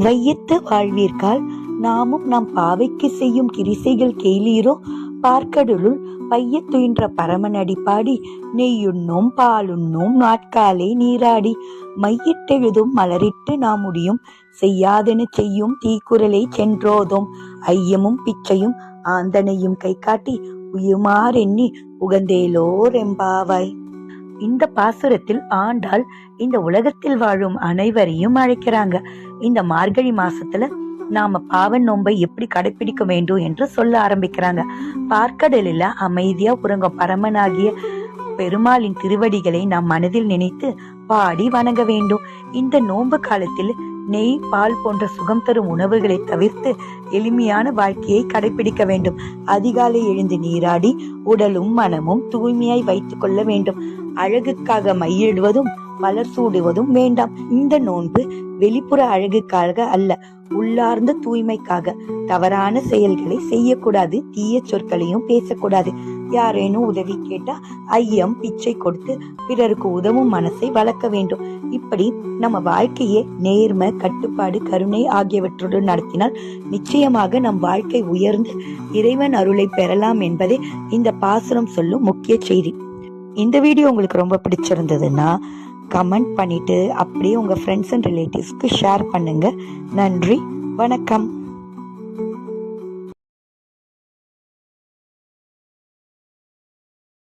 வையத்து வாழ்வீர்கால் நாமும் நம் பாவைக்கு செய்யும் கிரிசைகள் கேளீரோ. பார்க்கடலுள் பையத்துயின்ற பரமனடி பாடி நெய்யுண்ணோம் பாலுண்ணோம் நாட்காலே நீராடி மையிட்டெழுதும் மலரிட்டு நாம் முடியும் செய்யாதென செய்யும் தீக்குறளை சென்றோதும் ஐயமும் பிச்சையும் ஆந்தனையும் கை காட்டி உயுமாறெண்ணி உகந்தேலோர் எம்பாவாய். இந்த பாசுரத்தில் ஆண்டாள் இந்த உலகத்தில் வாழும் அனைவரையும் அழைக்கிறாங்க. இந்த மார்கழி மாசத்துல நாம பாவ நோன்பை எப்படி கடைபிடிக்க வேண்டும் என்று சொல்ல ஆரம்பிக்கிறாங்க. பார்க்கடலில் அமைதியா உறங்கும் பரமனாகிய பெருமாளின் திருவடிகளை நாம் மனதில் நினைத்து பாடி வணங்க வேண்டும். இந்த நோன்பு காலத்தில் நெய் பால் போன்ற சுகம் தரும் உணவுகளை தவிர்த்து எளிமையான வாழ்க்கையை கடைபிடிக்க வேண்டும். அதிகாலை எழுந்து நீராடி உடலும் மனமும் தூய்மையாய் வைத்துக் கொள்ள வேண்டும். அழகுக்காக மையிடுவதும் மலர் சூடுவதும் வேண்டாம். இந்த நோன்பு வெளிப்புற அழகுக்காக அல்ல, உள்ளார்ந்த தூய்மைக்காக. தவறான செயல்களை செய்யக்கூடாது, தீய சொற்களையும் பேசக்கூடாது. யாரேனும் உதவி கேட்டா ஐயம் பிச்சை கொடுத்து பிறருக்கு உதவும் மனசை வளர்க்க வேண்டும். இப்படி நம்ம வாழ்க்கையை நேர்மை, கட்டுப்பாடு, கருணை ஆகியவற்றுடன் நடத்தினால் நிச்சயமாக நம் வாழ்க்கை உயர்ந்து இறைவன் அருளை பெறலாம் என்பதே இந்த பாசுரம் சொல்லும் முக்கிய செய்தி. இந்த வீடியோ உங்களுக்கு ரொம்ப பிடிச்சிருந்ததுன்னா கமெண்ட் பண்ணிட்டு அப்படியே உங்க ஃப்ரெண்ட்ஸ் அண்ட் ரிலேட்டிவ்ஸ்க்கு ஷேர் பண்ணுங்க. நன்றி, வணக்கம்.